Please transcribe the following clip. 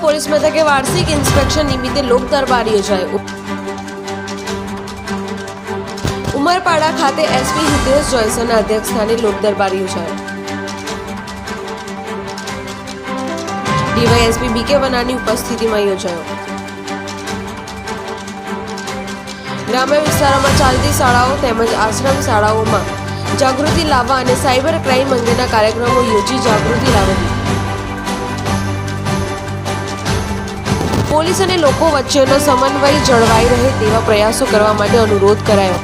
Police મથકે વાર્ષિક inspection નિમિત્તે લોક દરબાર યોજાયો। ઉમરપાડા ખાતે એસપી હિતેશ જોયસરના અધ્યક્ષસ્થાને લોક દરબાર યોજાયો। ડીવાયએસપી બીકે વનાની ઉપસ્થિતિમાં યોજાયો। ગ્રામ્ય વિસ્તારોમાં ચાલતી શાળાઓ તેમજ આશ્રમ શાળાઓમાં જાગૃતિ લાવવા અને સાયબર ક્રાઇમ અંગેના કાર્યક્રમો યોજી જાગૃતિ લાવવી, પોલીસ અને લોકો વચ્ચેનો સમન્વય જળવાઈ રહે તેવા પ્રયાસો કરવા માટે અનુરોધ કરાયો।